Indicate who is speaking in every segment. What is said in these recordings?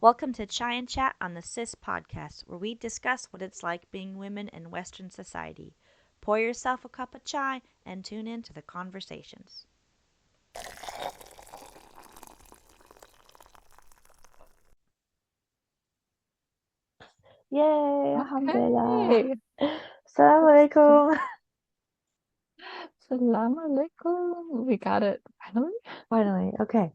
Speaker 1: Welcome to Chai and Chat on the Sis podcast, where we discuss what it's like being women in Western society. Pour yourself a cup of chai and tune in to the conversations.
Speaker 2: Yay, alhamdulillah.
Speaker 1: Okay.
Speaker 2: Assalamu alaikum.
Speaker 1: Salam alaikum. We got it finally.
Speaker 2: Finally, okay.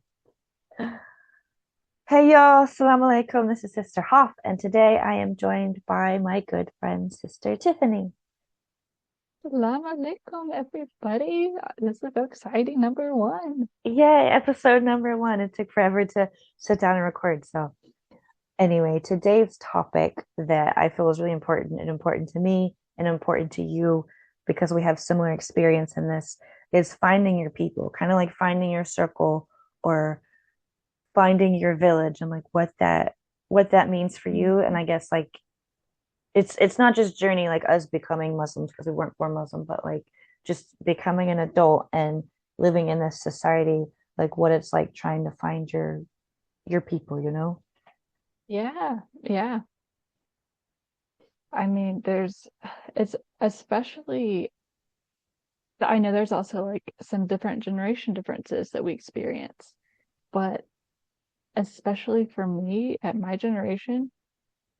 Speaker 2: Hey y'all, assalamu alaikum. This is Sister Hoff, and today I am joined by my good friend, Sister Tiffany.
Speaker 1: Salam alaikum, everybody. This is exciting number one.
Speaker 2: Yay, episode number one. It took forever to sit down and record. So, anyway, today's topic that I feel is really important to me and important to you because we have similar experience in this is finding your people, kind of like finding your circle or finding your village and like what that means for you. And I guess like it's not just journey like us becoming Muslims because we weren't born Muslim, but like just becoming an adult and living in this society, like what it's like trying to find your people, you know?
Speaker 1: Yeah, yeah. I mean, it's especially, I know there's also like some different generation differences that we experience, but especially for me at my generation,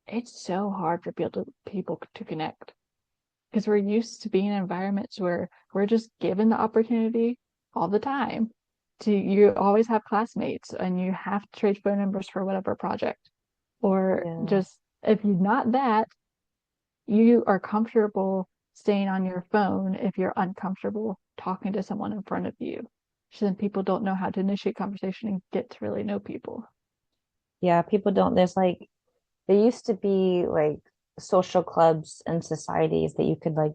Speaker 1: it's so hard for people to connect because we're used to being in environments where we're just given the opportunity all the time to you always have classmates and you have to trade phone numbers for whatever project or
Speaker 2: Yeah.
Speaker 1: just if you're not that you are comfortable staying on your phone if you're uncomfortable talking to someone in front of you. So then people don't know how to initiate conversation and get to really know people.
Speaker 2: Yeah, people don't there's like there used to be like social clubs and societies that you could like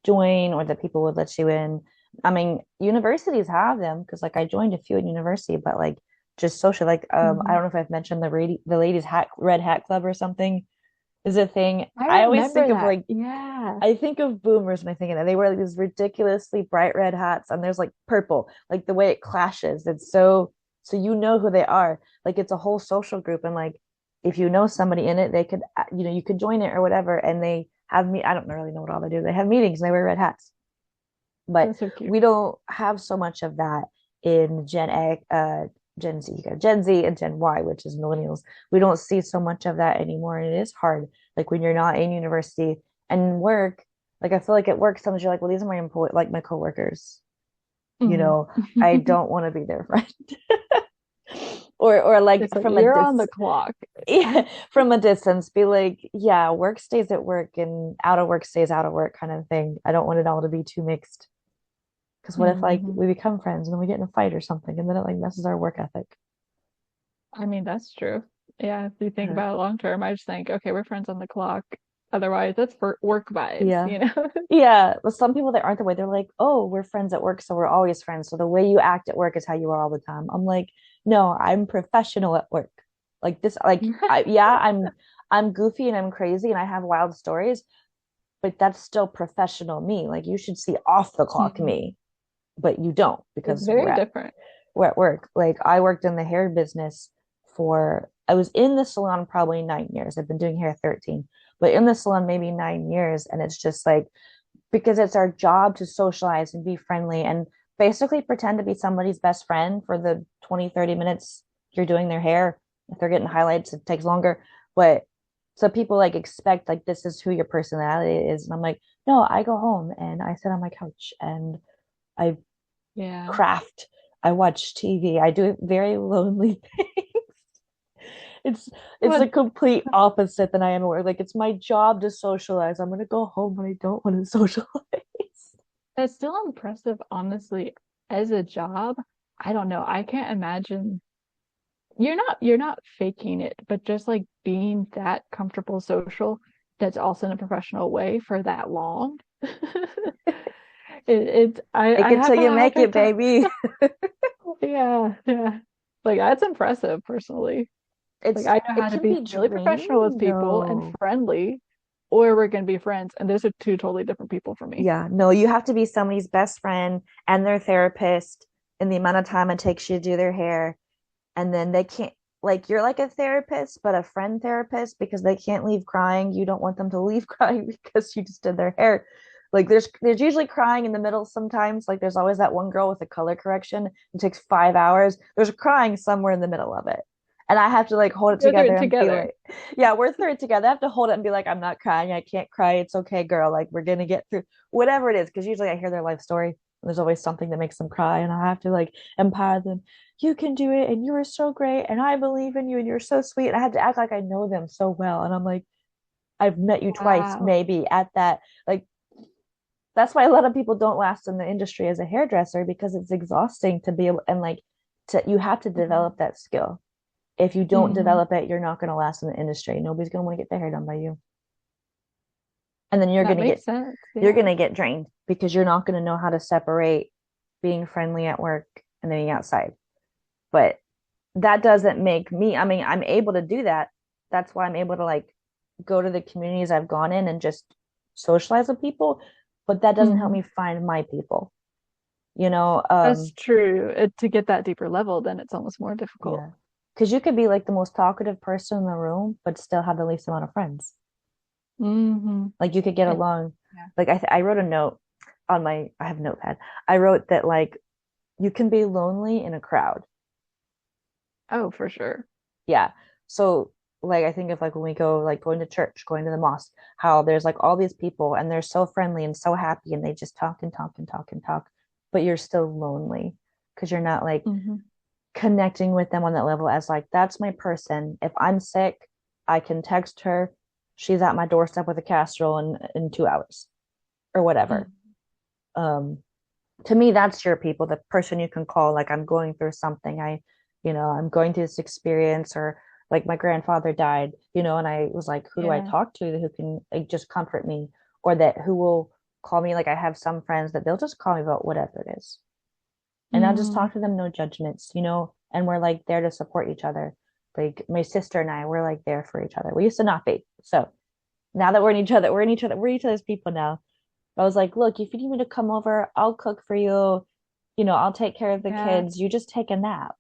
Speaker 2: join or that people would let you in. I mean, universities have them because like I joined a few in university, but like just social, like I
Speaker 1: Mhm.
Speaker 2: don't know if I've mentioned the ladies hat red hat club or something is a thing.
Speaker 1: I
Speaker 2: I always
Speaker 1: remember
Speaker 2: think of
Speaker 1: that.
Speaker 2: like
Speaker 1: Yeah.
Speaker 2: I think of boomers when I think of that. They wear like these ridiculously bright red hats and there's like purple, like the way it clashes. It's so you know who they are. Like it's a whole social group and like if you know somebody in it, they could you could join it or whatever and they have me I don't really know what all they do. They have meetings and they wear red hats. But
Speaker 1: That's so cute.
Speaker 2: we don't have so much of that in Gen Z. You got Gen Z and Gen Y, which is millennials. We don't see so much of that anymore, and it is hard. Like when you're not in university and work, like I feel like at work, sometimes you're like, well, these are like my coworkers. You
Speaker 1: Mhm.
Speaker 2: know, I don't want to be their friend. Or like
Speaker 1: It's like
Speaker 2: from a
Speaker 1: you're on the
Speaker 2: dis
Speaker 1: clock.
Speaker 2: yeah, from a distance, be like, yeah, work stays at work and out of work stays out of work kind of thing. I don't want it all to be too mixed. Because what if like
Speaker 1: Mhm.
Speaker 2: we become friends and then we get in a fight or something and then it like messes our work ethic?
Speaker 1: I mean, that's true. Yeah, if you think
Speaker 2: Uh,
Speaker 1: about it long term, I just think, okay, we're friends on the clock. Otherwise, that's for work vibes,
Speaker 2: yeah.
Speaker 1: you know?
Speaker 2: Yeah. But some people that aren't the way, they're like, oh, we're friends at work, so we're always friends. So the way you act at work is how you are all the time. I'm like, no, I'm professional at work. Like this, like I'm goofy and I'm crazy and I have wild stories, but that's still professional me. Like you should see off the clock
Speaker 1: Mhm.
Speaker 2: me, but you don't
Speaker 1: It's
Speaker 2: because
Speaker 1: very different.
Speaker 2: we're at work. Like I worked in the hair business I was in the salon probably 9 years. I've been doing hair 13, but in the salon maybe 9 years. And it's just like, because it's our job to socialize and be friendly and basically pretend to be somebody's best friend for the 20, 30 minutes you're doing their hair. If they're getting highlights, it takes longer. But so people like expect like this is who your personality is. And I'm like, no, I go home and I sit on my couch and I
Speaker 1: Yeah.
Speaker 2: craft. I watch TV. I do very lonely things. It's it's the
Speaker 1: But
Speaker 2: complete opposite than I am aware. Like it's my job to socialize. I'm gonna go home when I don't want to socialize.
Speaker 1: it's still impressive, honestly, as a job. I don't know. I can't imagine you're not faking it, but just like being that comfortable social that's also in a professional way for that long. It's
Speaker 2: Make
Speaker 1: I
Speaker 2: it till
Speaker 1: have a
Speaker 2: you
Speaker 1: hard
Speaker 2: make it,
Speaker 1: time.
Speaker 2: baby.
Speaker 1: Yeah, yeah. Like that's impressive personally. Like
Speaker 2: It's
Speaker 1: I know
Speaker 2: it
Speaker 1: how to
Speaker 2: can
Speaker 1: be
Speaker 2: be
Speaker 1: really professional with
Speaker 2: draining
Speaker 1: people and
Speaker 2: though.
Speaker 1: friendly, or we're gonna be friends. And those are two totally different people for me.
Speaker 2: Yeah, no, you have to be somebody's best friend and their therapist in the amount of time it takes you to do their hair. And then they can't. like you're like a therapist, but a friend therapist because they can't leave crying. You don't want them to leave crying because you just did their hair. Like there's usually crying in the middle sometimes. Like there's always that one girl with a color correction. It takes 5 hours. There's crying somewhere in the middle of it. And I have to like hold it
Speaker 1: Go through
Speaker 2: together
Speaker 1: it
Speaker 2: and be
Speaker 1: together.
Speaker 2: like, yeah, we're through it together. I have to hold it and be like, I'm not crying. I can't cry. It's okay, girl. Like we're gonna get through whatever it is. Because usually I hear their life story. And there's always something that makes them cry, and I have to like empower them. You can do it, and you are so great, and I believe in you, and you're so sweet. And I had to act like I know them so well. And I'm like, I've met you twice,
Speaker 1: Wow.
Speaker 2: maybe at that. Like that's why a lot of people don't last in the industry as a hairdresser because it's exhausting to be able and like to you have to develop that skill. If you don't
Speaker 1: Mm-hmm.
Speaker 2: develop it, you're not going to last in the industry. Nobody's going to want to get their hair done by you. And then
Speaker 1: That makes sense.
Speaker 2: you're going
Speaker 1: Yeah.
Speaker 2: to get drained because you're not going to know how to separate being friendly at work and then being outside. But that doesn't make me, I mean, I'm able to do that. That's why I'm able to like go to the communities I've gone in and just socialize with people, but that doesn't help
Speaker 1: Mm-hmm.
Speaker 2: me find my people, you know?
Speaker 1: That's true. To get that deeper level, then it's almost more difficult.
Speaker 2: Yeah. Because you could be like the most talkative person in the room, but still have the least amount of friends.
Speaker 1: Mm-hmm.
Speaker 2: Like you could get
Speaker 1: And
Speaker 2: along.
Speaker 1: yeah.
Speaker 2: Like I wrote a note on my, I have a notepad. I wrote that like you can be lonely in a crowd.
Speaker 1: Oh, for sure.
Speaker 2: Yeah. So like I think of like when we go like going to church, going to the mosque, how there's like all these people and they're so friendly and so happy and they just talk and talk and talk and talk, but you're still lonely because you're not like
Speaker 1: Mm-hmm.
Speaker 2: connecting with them on that level as like that's my person. If I'm sick, I can text her. She's at my doorstep with a casserole in 2 hours or whatever.
Speaker 1: Mm-hmm.
Speaker 2: Um, to me, that's your people, the person you can call, like I'm going through something. I'm going through this experience or like my grandfather died, and I was like, who do I
Speaker 1: Yeah.
Speaker 2: talk to who can like just comfort me or that who will call me? Like I have some friends that they'll just call me about whatever it is. And I'll just
Speaker 1: Mm-hmm.
Speaker 2: talk to them, no judgments, and we're like there to support each other. Like my sister and I, we're like there for each other. We used to not be. So now that we're each other's people now. I was like, look, if you need me to come over, I'll cook for you. I'll take care of the
Speaker 1: Yeah.
Speaker 2: kids. You just take a nap,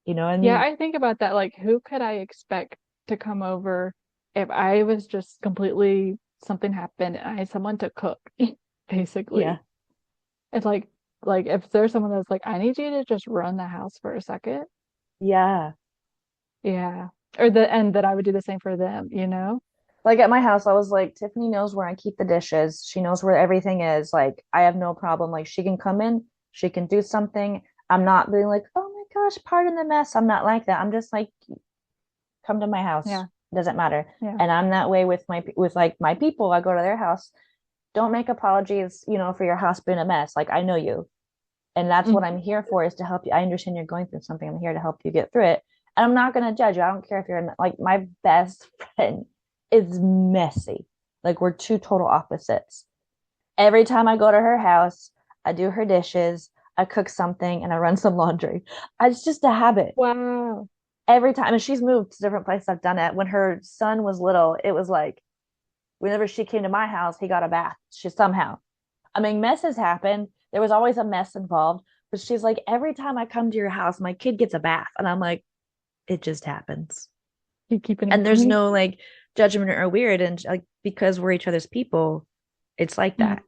Speaker 1: Yeah,
Speaker 2: and
Speaker 1: I think about that. Like, who could I expect to come over if I was just completely something happened and I had someone to cook,
Speaker 2: yeah,
Speaker 1: basically. It's like if there's someone that's like, I need you to just run the house for a second.
Speaker 2: yeah.
Speaker 1: Yeah. Or the and that I would do the same for them, you know?
Speaker 2: Like at my house, I was like, Tiffany knows where I keep the dishes. She knows where everything is. Like, I have no problem. Like, she can come in, she can do something. I'm not being like, oh my gosh, pardon the mess. I'm not like that. I'm just like, come to my house.
Speaker 1: Yeah.
Speaker 2: Doesn't matter.
Speaker 1: Yeah.
Speaker 2: And I'm that way with like my people. I go to their house. Don't make apologies, for your house being a mess. Like I know you. And that's what I'm
Speaker 1: Mhm.
Speaker 2: here for is to help you. I understand you're going through something. I'm here to help you get through it. And I'm not gonna judge you. I don't care if you're like my best friend is messy. Like we're two total opposites. Every time I go to her house, I do her dishes, I cook something, and I run some laundry. It's just a habit
Speaker 1: Wow.
Speaker 2: every time. And she's moved to different places I've done it. When her son was little, it was like whenever she came to my house, he got a bath. She somehow. I mean, messes happen. There was always a mess involved. But she's like, every time I come to your house, my kid gets a bath. And I'm like, it just happens.
Speaker 1: Keep keeping him
Speaker 2: And there's
Speaker 1: clean.
Speaker 2: no like judgment or weird. And like, because we're each other's people, it's like
Speaker 1: Mm.
Speaker 2: that.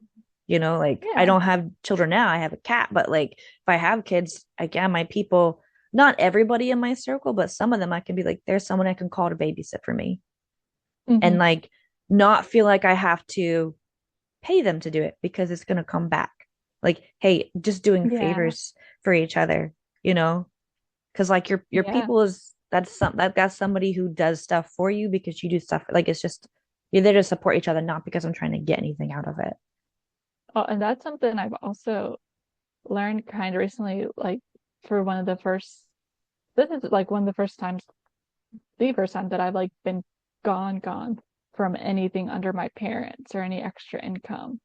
Speaker 2: Like I
Speaker 1: Yeah.
Speaker 2: don't have children now. I have a cat. But like, if I have kids, again, my people, not everybody in my circle, but some of them I can be like, there's someone I can call to babysit for me and
Speaker 1: Hmm.
Speaker 2: like not feel like I have to pay them to do it because it's going to come back. Like, hey, just doing
Speaker 1: Yeah.
Speaker 2: favors for each other, you know? Because like your
Speaker 1: Yeah.
Speaker 2: people is that's somebody who does stuff for you because you do stuff like it's just you're there to support each other, not because I'm trying to get anything out of it.
Speaker 1: Oh, and that's something I've also learned kind of recently, like for one of the first, this is like one of the first times, the first time that I've like been gone from anything under my parents or any extra income.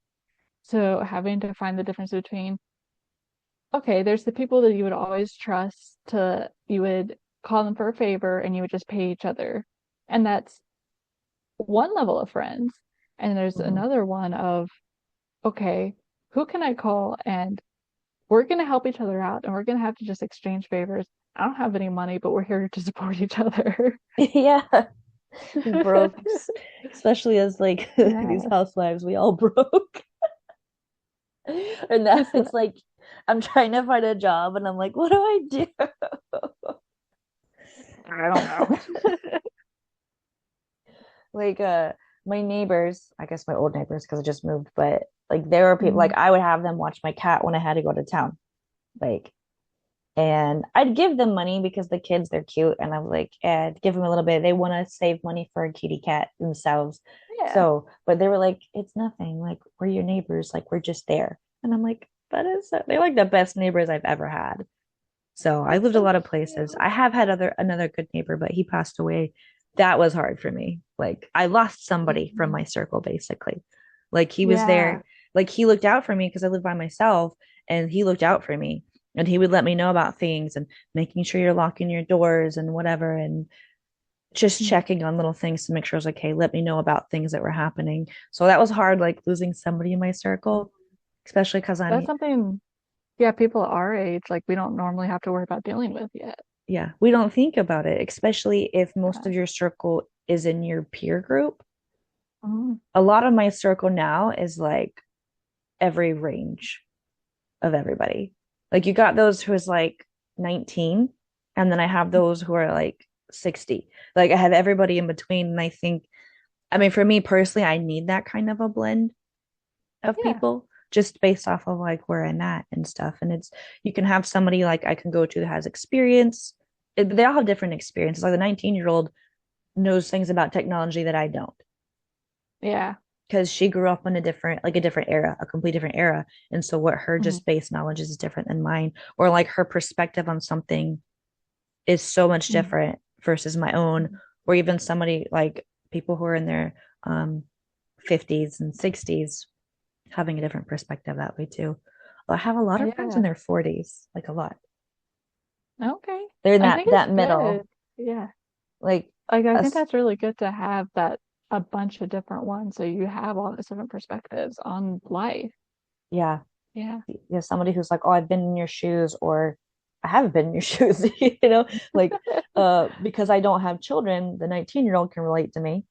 Speaker 1: So having to find the difference between, okay, there's the people that you would always trust to, you would call them for a favor and you would just pay each other. And that's one level of friends. And there's
Speaker 2: Mm-hmm.
Speaker 1: another one of, okay, who can I call and we're going to help each other out and we're going to have to just exchange favors. I don't have any money, but we're here to support each other.
Speaker 2: Yeah, broke, especially as like these
Speaker 1: Yeah.
Speaker 2: housewives, we all broke. And now
Speaker 1: Listen,
Speaker 2: it's like I'm trying to find a job and I'm like, what do I
Speaker 1: I don't know.
Speaker 2: do? Like my neighbors, I guess my old neighbors because I just moved, but like there were people like
Speaker 1: Mhm.
Speaker 2: I would have them watch my cat when I had to go to town. Like and I'd give them money because the kids they're cute and I'm like, I'd give them a little bit. They want to save money for a kitty cat themselves.
Speaker 1: Yeah.
Speaker 2: So, but they were like, it's nothing. Like we're your neighbors, like we're just there. And I'm like, that is they're like the best neighbors I've ever had. So I
Speaker 1: That's
Speaker 2: lived a
Speaker 1: so
Speaker 2: lot of places.
Speaker 1: cute.
Speaker 2: I have had another good neighbor, but he passed away. That was hard for me. Like I lost somebody from
Speaker 1: Mhm.
Speaker 2: my circle basically. Like he was
Speaker 1: Yeah.
Speaker 2: there, like he looked out for me because I lived by myself and he looked out for me and he would let me know about things and making sure you're locking your doors and whatever and just
Speaker 1: Mhm.
Speaker 2: checking on little things to make sure I was like, hey, let me know about things that were happening. So that was hard, like losing somebody in my circle, especially because I'm
Speaker 1: That's something, yeah, people our age, like we don't normally have to worry about dealing with yet.
Speaker 2: yeah, we don't think about it, especially if most
Speaker 1: Yeah.
Speaker 2: of your circle is in your peer group.
Speaker 1: Mhm.
Speaker 2: A lot of my circle now is like every range of everybody. Like you got those who is like 19, and then I have those who are like 60. Like I have everybody in between. And I think, I mean, for me personally, I need that kind of a blend of
Speaker 1: Yeah.
Speaker 2: people just based off of like where I'm at and stuff. And it's you can have somebody like I can go to that has experience. They all have different experiences. Like the 19-year-old knows things about technology that I don't
Speaker 1: Yeah.
Speaker 2: because she grew up in a different era, a complete different era. And so what her
Speaker 1: Mhm.
Speaker 2: just base knowledge is different than mine, or like her perspective on something is so much
Speaker 1: Mhm.
Speaker 2: different versus my own,
Speaker 1: Mhm.
Speaker 2: or even somebody like people who are in their 50s and 60s having a different perspective that way too. Well, I have a lot of friends in
Speaker 1: Yeah.
Speaker 2: their 40s, like a lot.
Speaker 1: Okay.
Speaker 2: They're in
Speaker 1: I
Speaker 2: that
Speaker 1: think it's
Speaker 2: that
Speaker 1: good.
Speaker 2: middle,
Speaker 1: Yeah.
Speaker 2: like
Speaker 1: Like I think
Speaker 2: us.
Speaker 1: that's really good to have that a bunch of different ones so you have all these different perspectives on life.
Speaker 2: Yeah,
Speaker 1: Yeah.
Speaker 2: somebody who's like, oh, I've been in your shoes, or I haven't been in your shoes, you know, like because I don't have children, the 19-year-old can relate to me.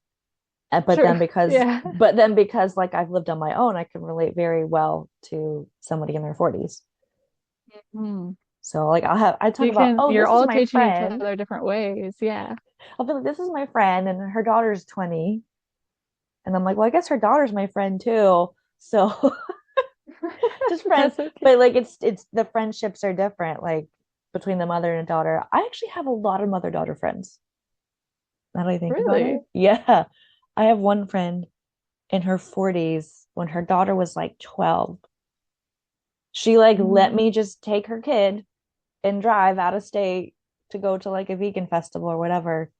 Speaker 2: But
Speaker 1: True.
Speaker 2: then because
Speaker 1: Yeah.
Speaker 2: like I've lived on my own, I can relate very well to somebody in their 40s.
Speaker 1: Mm.
Speaker 2: So like I talk
Speaker 1: You
Speaker 2: about,
Speaker 1: can,
Speaker 2: oh,
Speaker 1: you're
Speaker 2: this is
Speaker 1: all
Speaker 2: my
Speaker 1: teaching each
Speaker 2: friend.
Speaker 1: other different ways. Yeah.
Speaker 2: I'll be like, this is my friend, and her daughter's 20. And I'm like, well, I guess her daughter's my friend too. So just friends.
Speaker 1: That's okay.
Speaker 2: But like it's the friendships are different, like between the mother and daughter. I actually have a lot of mother-daughter friends. Now that I think about it.
Speaker 1: Really?
Speaker 2: Yeah. I have one friend in her 40s when her daughter was like 12. She like let
Speaker 1: Mm.
Speaker 2: me just take her kid and drive out of state to go to like a vegan festival or whatever.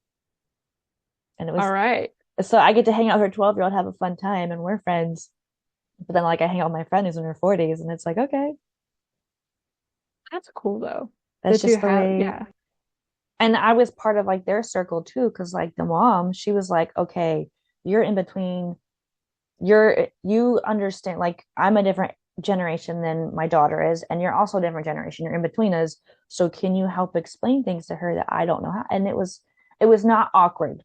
Speaker 2: And it
Speaker 1: All
Speaker 2: was
Speaker 1: right.
Speaker 2: so I get to hang out with her 12-year-old, have a fun time, and we're friends. But then like I hang out with my friend who's in her 40s, and it's like, okay,
Speaker 1: That's cool though.
Speaker 2: that's
Speaker 1: That you
Speaker 2: just the
Speaker 1: have,
Speaker 2: way.
Speaker 1: yeah.
Speaker 2: And I was part of like their circle too, because like the mom, she was like, okay, you're in between, you understand, like I'm a different generation than my daughter is, and you're also a different generation. You're in between us. So can you help explain things to her that I don't know how? And it was not awkward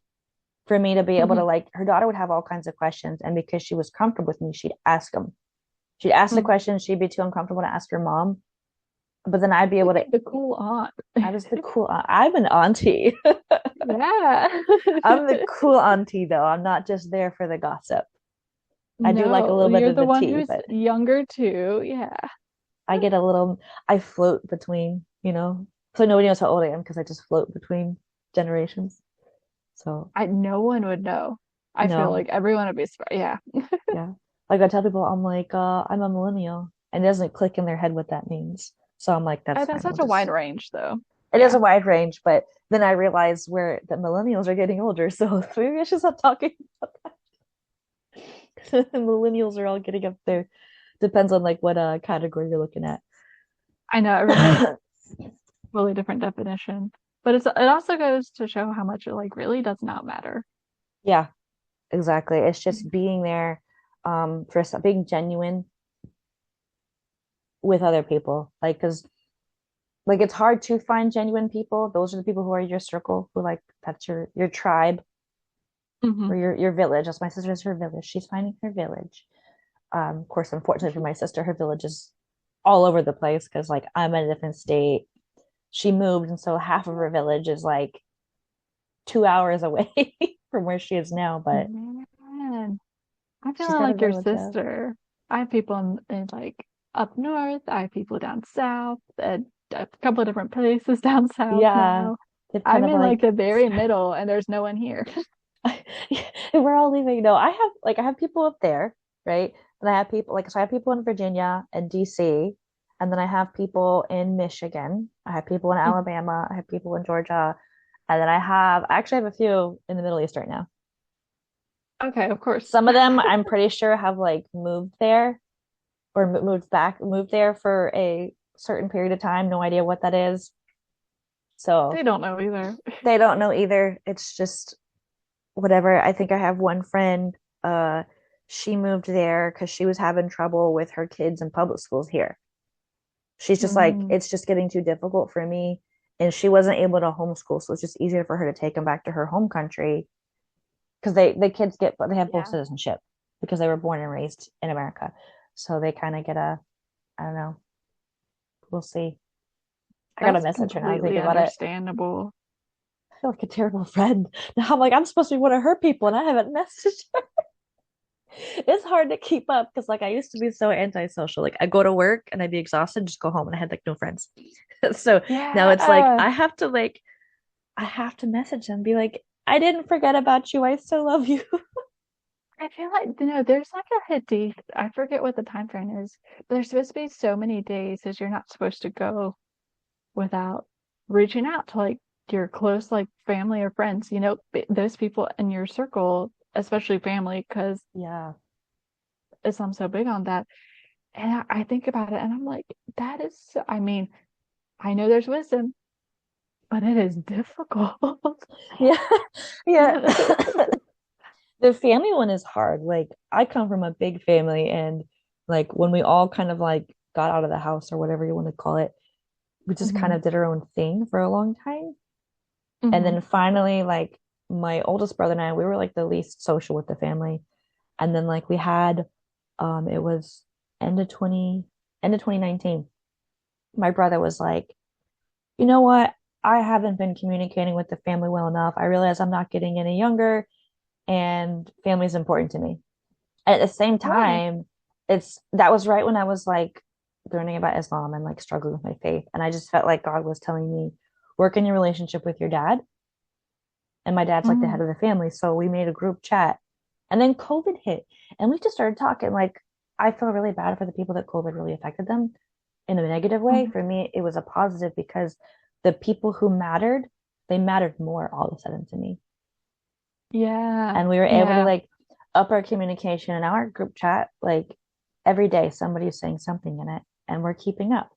Speaker 2: for me to be able to
Speaker 1: Mhm.
Speaker 2: like her daughter would have all kinds of questions, and because she was comfortable with me, she'd ask them. She'd ask the
Speaker 1: Mhm.
Speaker 2: question, she'd be too uncomfortable to ask her mom, but then I'd be able
Speaker 1: You'd
Speaker 2: to.
Speaker 1: be the cool aunt.
Speaker 2: I was the cool. I'm an auntie.
Speaker 1: Yeah.
Speaker 2: I'm the cool auntie, though. I'm not just there for the gossip. I do like a
Speaker 1: No,
Speaker 2: little bit
Speaker 1: you're
Speaker 2: of
Speaker 1: the
Speaker 2: the
Speaker 1: one
Speaker 2: tea,
Speaker 1: who's
Speaker 2: but
Speaker 1: younger too. Yeah.
Speaker 2: I get a little, I float between, you know, so nobody knows how old I am because I just float between generations. So,
Speaker 1: No one would know. I feel
Speaker 2: no,
Speaker 1: like everyone would be surprised. Yeah.
Speaker 2: yeah. Like I tell people, I'm like, I'm a millennial, and it doesn't click in their head what that means. So I'm like, that's
Speaker 1: That's
Speaker 2: fine. We'll
Speaker 1: such a wide
Speaker 2: just,
Speaker 1: range though.
Speaker 2: it is
Speaker 1: Yeah.
Speaker 2: a wide range, but then I realize where the millennials are getting older. So maybe I should stop talking about that. The millennials are all getting up there. Depends on like what category you're looking at.
Speaker 1: I know everyone has really different definition, but it also goes to show how much it like really does not matter.
Speaker 2: Yeah, exactly. It's just being there for being genuine with other people. Like, because like it's hard to find genuine people. Those are the people who are your circle, who like that's your tribe
Speaker 1: Hmm.
Speaker 2: or your village. That's my sister's her village. She's finding her village. Of course, unfortunately for my sister, her village is all over the place because like I'm in a different state. She moved, and so half of her village is like 2 hours away from where she is now. But
Speaker 1: Man, I'm
Speaker 2: she's
Speaker 1: feeling
Speaker 2: got a
Speaker 1: like your
Speaker 2: village up.
Speaker 1: sister. I have people in like up north. I have people down south, and a couple of different places down south
Speaker 2: Yeah,
Speaker 1: now.
Speaker 2: they've kind
Speaker 1: I'm
Speaker 2: of
Speaker 1: in like
Speaker 2: like
Speaker 1: the very middle, and there's no one here.
Speaker 2: we're all leaving. No, I have people up there, right? And I have people like so I have people in Virginia and DC, and then I have people in Michigan. I have people in Alabama. I have people in Georgia, and then I actually have a few in the Middle East right now.
Speaker 1: Okay, of course.
Speaker 2: Some of them I'm pretty sure have like moved there or moved there for a certain period of time. No idea what that is. So
Speaker 1: They don't know either.
Speaker 2: they don't know either. It's just whatever. I think I have one friend, uh, she moved there because she was having trouble with her kids in public schools here. She's just like,
Speaker 1: Mm,
Speaker 2: it's just getting too difficult for me. And she wasn't able to homeschool, so it's just easier for her to take them back to her home country because the kids they have both
Speaker 1: yeah,
Speaker 2: citizenship because they were born and raised in America. So they kind of get a, I don't know, we'll see. I got a
Speaker 1: that's
Speaker 2: message her now. I think
Speaker 1: completely
Speaker 2: about it.
Speaker 1: understandable.
Speaker 2: I feel like a terrible friend. Now I'm like, I'm supposed to be one of her people and I haven't messaged her. It's hard to keep up because like I used to be so antisocial. Like I go to work and I'd be exhausted, just go home and I had like no friends. So now it's like
Speaker 1: Yeah,
Speaker 2: I have to message them, be like, I didn't forget about you. I still love you.
Speaker 1: I feel like there's like a hadith. I forget what the time frame is, but there's supposed to be so many days as you're not supposed to go without reaching out to like your close like family or friends. Those people in your circle, especially family, because
Speaker 2: Yeah.
Speaker 1: Islam's so big on that. And I think about it, and I'm like, that is. I mean, I know there's wisdom, but it is difficult.
Speaker 2: Yeah. Yeah. The family one is hard. Like I come from a big family and like when we all kind of like got out of the house or whatever you want to call it, we just kind
Speaker 1: Hmm.
Speaker 2: of did our own thing for a long time. And
Speaker 1: Hmm.
Speaker 2: then finally, like my oldest brother and I, we were like the least social with the family. And then like we had it was end of 20 end of 2019. My brother was like, you know what? I haven't been communicating with the family well enough. I realize I'm not getting any younger and family is important to me. At the same
Speaker 1: Right.
Speaker 2: time, it's that was right when I was like learning about Islam and like struggling with my faith. And I just felt like God was telling me, work in your relationship with your dad. And my dad's like the head
Speaker 1: Hmm.
Speaker 2: of the family. So we made a group chat. And then COVID hit and we just started talking. Like, I feel really bad for the people that COVID really affected them in a negative way.
Speaker 1: Hmm.
Speaker 2: For me, it was a positive because the people who mattered, they mattered more all of a sudden to me.
Speaker 1: Yeah.
Speaker 2: And we were able to
Speaker 1: Yeah.
Speaker 2: like up our communication in our group chat. Like every day, somebody's saying something in it and we're keeping up.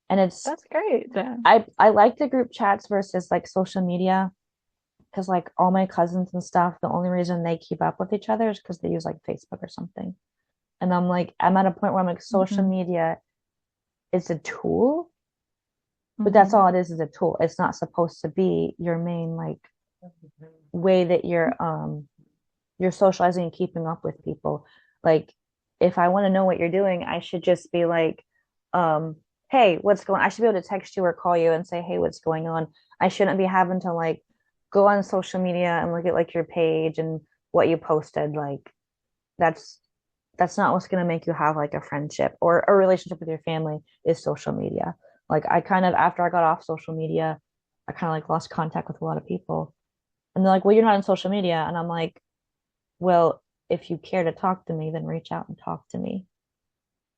Speaker 2: And it's,
Speaker 1: That's great then.
Speaker 2: I like the group chats versus like social media because like all my cousins and stuff, the only reason they keep up with each other is because they use like Facebook or something. And I'm like, I'm at a point where I'm like, social
Speaker 1: Hmm.
Speaker 2: media is a tool, but that's
Speaker 1: Hmm.
Speaker 2: all it is a tool. It's not supposed to be your main like way that you're socializing and keeping up with people. Like if I want to know what you're doing, I should just be like, hey, what's going on? I should be able to text you or call you and say, hey, what's going on? I shouldn't be having to like go on social media and look at like your page and what you posted. Like that's that's not what's going to make you have like a friendship or a relationship with your family is social media. Like I kind of after I got off social media, I kind of like lost contact with a lot of people. And they're like, well, you're not on social media. And I'm like, well, if you care to talk to me, then reach out and talk to me,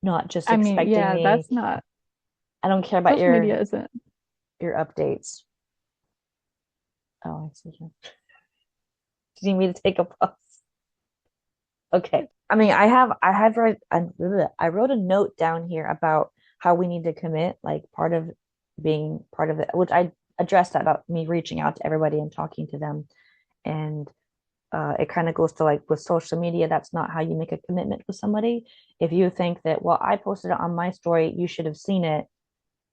Speaker 2: not just
Speaker 1: I mean,
Speaker 2: expecting
Speaker 1: yeah,
Speaker 2: me.
Speaker 1: that's not
Speaker 2: I don't care about
Speaker 1: social media isn't.
Speaker 2: your updates. Oh, I see. Do you need me to take a pause? Okay. I mean, I wrote a note down here about how we need to commit, like part of being part of it, which I addressed that about me reaching out to everybody and talking to them. And it kind of goes to like with social media, that's not how you make a commitment with somebody. If you think that, well, I posted it on my story, you should have seen it.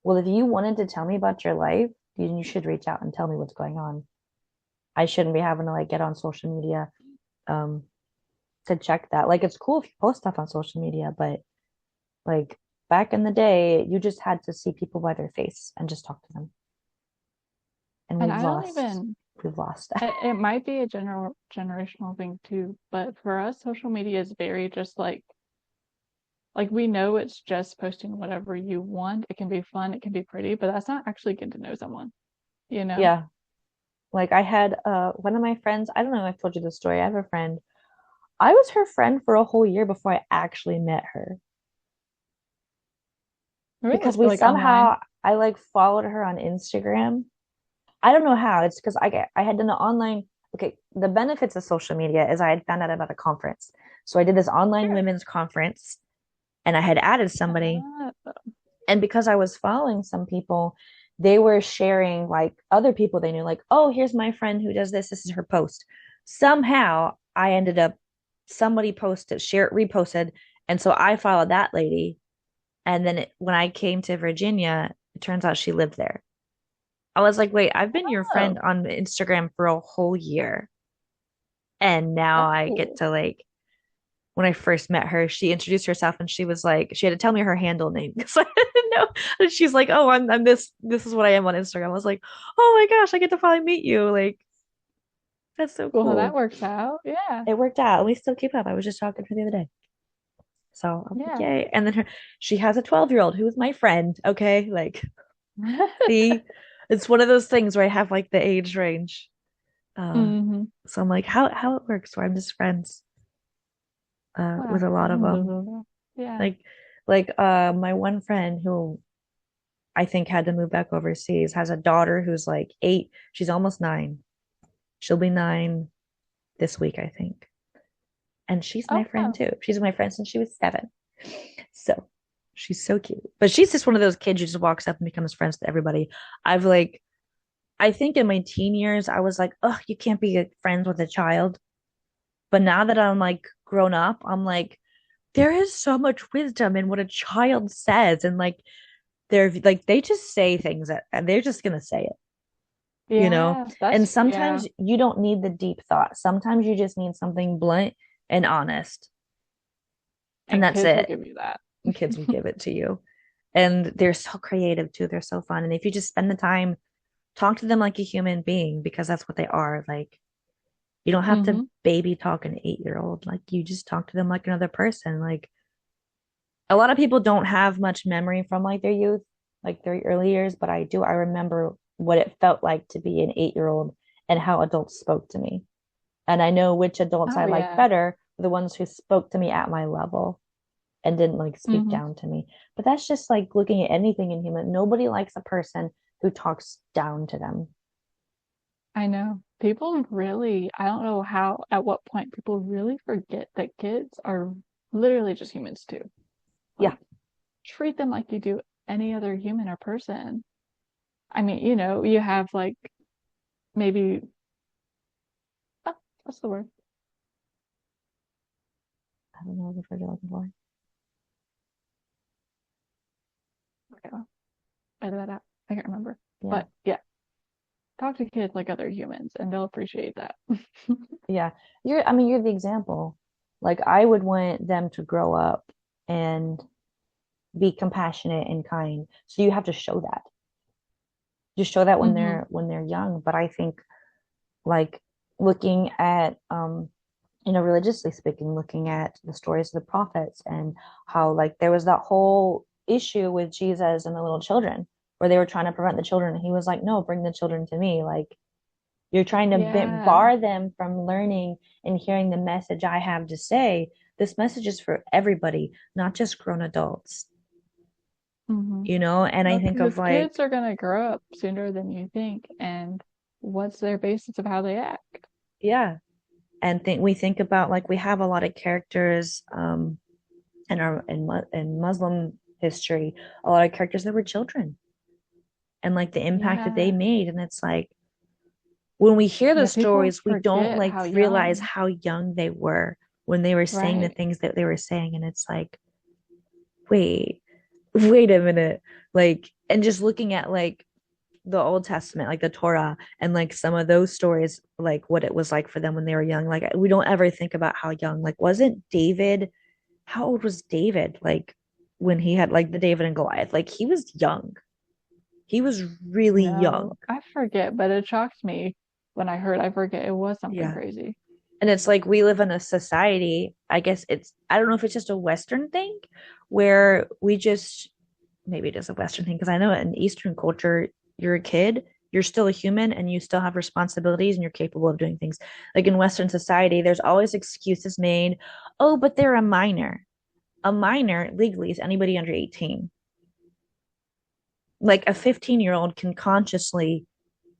Speaker 2: well, if you wanted to tell me about your life, you should reach out and tell me what's going on. I shouldn't be having to like get on social media um to check that. Like it's cool if you post stuff on social media, but like back in the day, you just had to see people by their face and just talk to them. And
Speaker 1: And I don't even,
Speaker 2: we've lost that.
Speaker 1: it might be a general generational thing too, but for us, social media is very just like we know it's just posting whatever you want. It can be fun, it can be pretty, but that's not actually getting to know someone, you know?
Speaker 2: Yeah. Like I had one of my friends, I don't know if I've told you this story. I have a friend. I was her friend for a whole year before I actually met her
Speaker 1: Really?
Speaker 2: because we
Speaker 1: Like online?
Speaker 2: somehow I like followed her on Instagram. I don't know how. It's because I had done an online. Okay, the benefits of social media is I had found out about a conference. So I did this online
Speaker 1: Sure.
Speaker 2: women's conference and I had added somebody.
Speaker 1: Uh,
Speaker 2: And because I was following some people, they were sharing like other people they knew, like, oh, here's my friend who does this. This is her post. Somehow I ended up, somebody posted, shared, reposted. And so I followed that lady. And then when I came to Virginia, it turns out she lived there. I was like, wait, I've been your
Speaker 1: oh,
Speaker 2: friend on Instagram for a whole year. And now
Speaker 1: that's
Speaker 2: I get
Speaker 1: cool.
Speaker 2: to like, when I first met her, she introduced herself and she was like, she had to tell me her handle name because I didn't know. And she's like, oh, I'm this is what I am on Instagram. I was like, oh my gosh, I get to finally meet you. Like, that's so
Speaker 1: Well, how that
Speaker 2: cool.
Speaker 1: works out. Yeah.
Speaker 2: It worked out. And we still keep up. I was just talking to her the other day. So I'm like,
Speaker 1: Yeah.
Speaker 2: yay. And then she has a 12-year-old who is my friend. Okay. Like, see, it's one of those things where I have like the age range. Uh,
Speaker 1: hmm
Speaker 2: so I'm like, how it works, where I'm just friends with
Speaker 1: Wow.
Speaker 2: a lot of them.
Speaker 1: Yeah.
Speaker 2: Like my one friend who I think had to move back overseas has a daughter who's like 8. She's almost 9. She'll be 9 this week, I think. And she's my
Speaker 1: Oh,
Speaker 2: friend
Speaker 1: wow.
Speaker 2: too. She's my friend since she was 7. So she's so cute. But she's just one of those kids who just walks up and becomes friends with everybody. I've like I think in my teen years I was like, oh, you can't be friends with a child. But now that I'm like grown up, I'm like, there is so much wisdom in what a child says. And like they're like they just say things that and they're just gonna say it, you know?
Speaker 1: Yeah.
Speaker 2: And
Speaker 1: Yeah.
Speaker 2: sometimes you don't need the deep thought. Sometimes you just need something blunt and honest. And
Speaker 1: And
Speaker 2: that's
Speaker 1: kids will
Speaker 2: it.
Speaker 1: give you that.
Speaker 2: And kids will give it to you. And they're so creative too. They're so fun. And if you just spend the time, talk to them like a human being because that's what they are. Like you don't have to
Speaker 1: hmm
Speaker 2: baby talk an 8-year-old. Like you just talk to them like another person. Like a lot of people don't have much memory from like their youth, like their early years, but I do. I remember what it felt like to be an 8-year-old and how adults spoke to me. And I know which adults I
Speaker 1: Oh,
Speaker 2: like
Speaker 1: yeah.
Speaker 2: better, the ones who spoke to me at my level and didn't like speak
Speaker 1: hmm
Speaker 2: down to me. But that's just like looking at anything in human. Nobody likes a person who talks down to them.
Speaker 1: I know. People really, I don't know how, at what point people really forget that kids are literally just humans too.
Speaker 2: Yeah,
Speaker 1: Like, treat them like you do any other human or person. I mean, you have like maybe, oh, what's the word?
Speaker 2: I don't know what word you're looking for.
Speaker 1: Okay, well, edit that out. I can't remember.
Speaker 2: Yeah,
Speaker 1: But yeah, talk to kids like other humans and they'll appreciate that.
Speaker 2: yeah. I mean, you're the example. Like I would want them to grow up and be compassionate and kind. So you have to show that. Just show that
Speaker 1: hmm
Speaker 2: when they're young. But I think like looking at religiously speaking, looking at the stories of the prophets and how like there was that whole issue with Jesus and the little children where they were trying to prevent the children. And he was like, no, bring the children to me. Like you're trying to
Speaker 1: Yeah.
Speaker 2: bar them from learning and hearing the message I have to say. This message is for everybody, not just grown adults,
Speaker 1: hmm
Speaker 2: And I
Speaker 1: Well,
Speaker 2: think of
Speaker 1: because
Speaker 2: like,
Speaker 1: kids are going to grow up sooner than you think. And what's their basis of how they act?
Speaker 2: yeah. And we think about like we have a lot of characters in Muslim history, a lot of characters that were children and like the impact that they
Speaker 1: Yeah.
Speaker 2: made. And it's like when we hear
Speaker 1: Yeah.
Speaker 2: those
Speaker 1: People
Speaker 2: stories, we don't
Speaker 1: forget
Speaker 2: like
Speaker 1: how
Speaker 2: realize
Speaker 1: young.
Speaker 2: how young they were when they were saying the
Speaker 1: Right.
Speaker 2: things that they were saying. And it's like, wait. wait a minute. Like, and just looking at like the Old Testament, like the Torah, and like some of those stories, like what it was like for them when they were young. Like, we don't ever think about how young, like, wasn't David, how old was David? Like, when he had like the David and Goliath, like, he was young. He was really young.
Speaker 1: No, I forget, but it shocked me when I heard. I forget it was something
Speaker 2: Yeah.
Speaker 1: crazy.
Speaker 2: And it's like we live in a society, I guess it's, I don't know if it's just a Western thing where we just, maybe it is a Western thing, because I know in Eastern culture, you're a kid, you're still a human, and you still have responsibilities and you're capable of doing things. Like in Western society, there's always excuses made. Oh, but they're a minor. A minor legally is anybody under 18. Like a 15-year-old can consciously,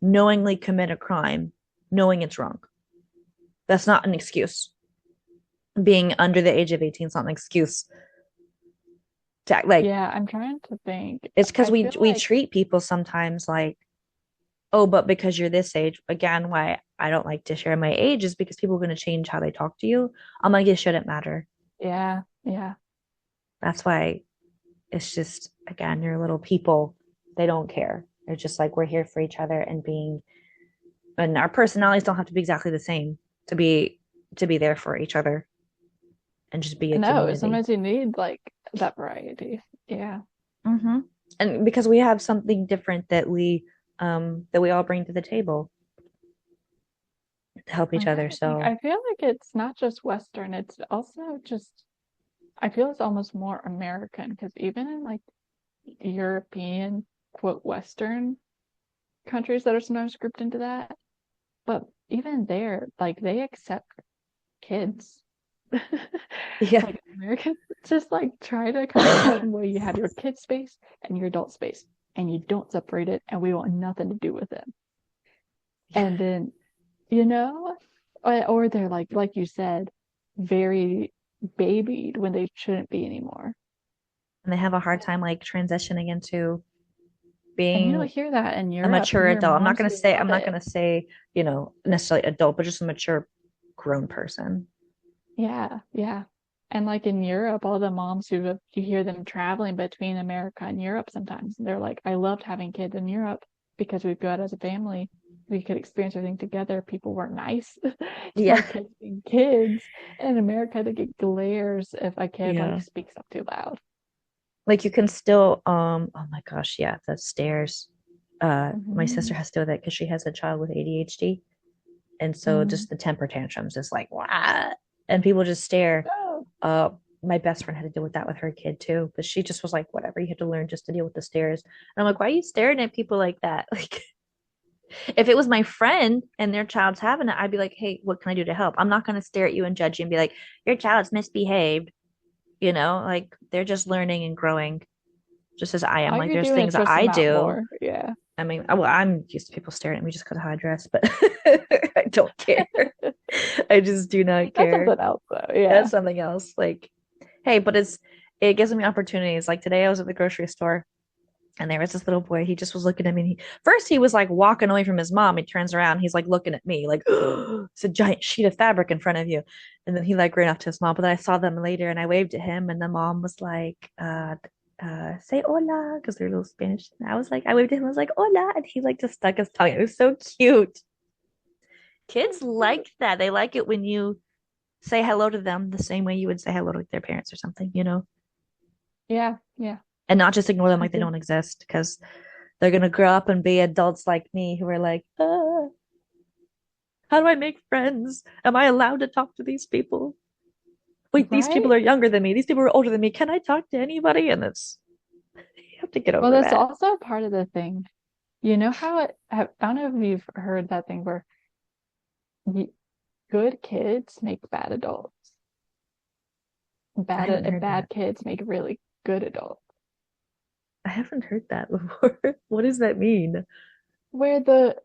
Speaker 2: knowingly commit a crime, knowing it's wrong. That's not an excuse. Being under the age of 18 is not an excuse to, like,
Speaker 1: Yeah, I'm trying to think.
Speaker 2: it's because
Speaker 1: I
Speaker 2: we
Speaker 1: feel
Speaker 2: we
Speaker 1: like,
Speaker 2: treat people sometimes like, oh, but because you're this age, again, why I don't like to share my age is because people are going to change how they talk to you. I'm like, it shouldn't matter.
Speaker 1: yeah, yeah.
Speaker 2: That's why it's just, again, you're little people. They don't care. They're just like, we're here for each other and being, and our personalities don't have to be exactly the same to be there for each other and just be a
Speaker 1: No,
Speaker 2: community.
Speaker 1: sometimes you need like that variety. Yeah.
Speaker 2: Mm-hmm. And because we have something different that we all bring to the table to help each
Speaker 1: I'm trying
Speaker 2: other.
Speaker 1: to think.
Speaker 2: So
Speaker 1: I feel like it's not just Western, it's also just, I feel it's almost more American because even in like European, quote, Western countries that are sometimes grouped into that, but even there, like they accept kids.
Speaker 2: yeah,
Speaker 1: Like Americans just like try to kind of function where you have your kid space and your adult space and you don't separate it and we want nothing to do with it. And then, you know, or they're like you said, very babied when they shouldn't be anymore.
Speaker 2: and they have a hard time like transitioning into
Speaker 1: And you don't
Speaker 2: being
Speaker 1: hear that in
Speaker 2: a
Speaker 1: Europe. You
Speaker 2: mature
Speaker 1: hear
Speaker 2: adult. I'm not
Speaker 1: moms
Speaker 2: gonna
Speaker 1: who
Speaker 2: say
Speaker 1: love
Speaker 2: I'm not
Speaker 1: it.
Speaker 2: gonna say, necessarily adult, but just a mature grown person.
Speaker 1: Yeah, yeah. And like in Europe, all the moms you hear them traveling between America and Europe sometimes. And they're like, I loved having kids in Europe because we'd go out as a family. We could experience everything together. People were nice to
Speaker 2: Yeah.
Speaker 1: our kids being kids. And in America, they get glares if a kid like
Speaker 2: Yeah.
Speaker 1: speaks up too loud.
Speaker 2: Like you can still oh my gosh, yeah, the stairs. My sister
Speaker 1: Hmm.
Speaker 2: has to do that because she has a child with ADHD. And so
Speaker 1: Mm.
Speaker 2: just the temper tantrums is like, what? And people just stare.
Speaker 1: Oh,
Speaker 2: Uh, my best friend had to deal with that with her kid too, but she just was like, whatever, you have to learn just to deal with the stares. And I'm like, why are you staring at people like that? Like, if it was my friend and their child's having it, I'd be like, hey, what can I do to help? I'm not going to stare at you and judge you and be like, your child's misbehaved. Like they're just learning and growing just as I am.
Speaker 1: all
Speaker 2: Like
Speaker 1: you're
Speaker 2: there's
Speaker 1: doing
Speaker 2: things
Speaker 1: is
Speaker 2: that
Speaker 1: stressing
Speaker 2: I
Speaker 1: them out
Speaker 2: do.
Speaker 1: more. Yeah.
Speaker 2: I mean, well, I'm used to people staring at me just because of how I dress, but I don't care. I just do not
Speaker 1: That's
Speaker 2: care.
Speaker 1: something else though. Yeah.
Speaker 2: That's something else. Like, hey, but it gives me opportunities. Like today I was at the grocery store and there was this little boy. He just was looking at me. And first he was like walking away from his mom. He turns around. He's like looking at me like, oh, it's a giant sheet of fabric in front of you. And then he like ran off to his mom. But then I saw them later and I waved at him. And the mom was like, say hola, because they're a little Spanish. And I waved at him. I was like, hola. And he like just stuck his tongue. It was so cute. Kids like that. They like it when you say hello to them the same way you would say hello to their parents or something.
Speaker 1: Yeah. Yeah.
Speaker 2: And not just ignore them
Speaker 1: I
Speaker 2: like they
Speaker 1: feel
Speaker 2: don't exist because they're gonna grow up and be adults like me who are like, how do I make friends? Am I allowed to talk to these people? Wait, these people
Speaker 1: right.
Speaker 2: are younger than me. These people are older than me. Can I talk to anybody? And it's you have to get
Speaker 1: Well,
Speaker 2: over
Speaker 1: that's
Speaker 2: that.
Speaker 1: also part of the thing. You know how I don't know if you've heard that thing where good kids make bad adults.
Speaker 2: I haven't heard
Speaker 1: Bad
Speaker 2: that.
Speaker 1: kids make really good adults.
Speaker 2: I haven't heard that before. What does that mean?
Speaker 1: Where the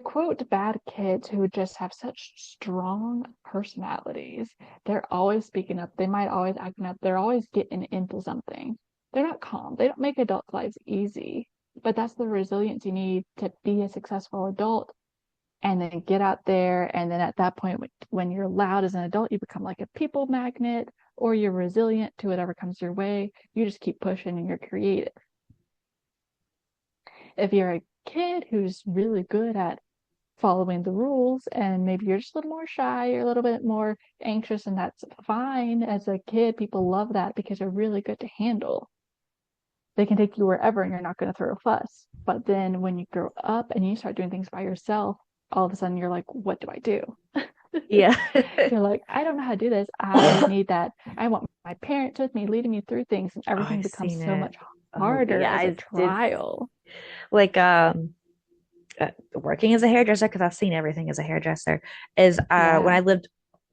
Speaker 1: quote bad kids who just have such strong personalities, they're always speaking up. They might always acting up. They're always getting into something. They're not calm. They don't make adult lives easy. But that's the resilience you need to be a successful adult and then get out there. And then at that point, when you're loud as an adult, you become like a people magnet, or you're resilient to whatever comes your way. You just keep pushing and you're creative. If you're a kid who's really good at following the rules and maybe you're just a little more shy, you're a little bit more anxious, and that's fine. As a kid, people love that because you're really good to handle. They can take you wherever and you're not going to throw a fuss. But then when you grow up and you start doing things by yourself, all of a sudden you're like, what do I do?
Speaker 2: Yeah.
Speaker 1: You're like, I don't know how to do this. I need that. I want my parents with me, leading me through things, and
Speaker 2: Oh,
Speaker 1: everything
Speaker 2: I've
Speaker 1: becomes
Speaker 2: seen
Speaker 1: so
Speaker 2: it.
Speaker 1: much
Speaker 2: Oh
Speaker 1: harder
Speaker 2: yeah,
Speaker 1: as a
Speaker 2: I did
Speaker 1: trial.
Speaker 2: like working as a hairdresser because I've seen everything as a hairdresser. Is when I
Speaker 1: Yeah.
Speaker 2: lived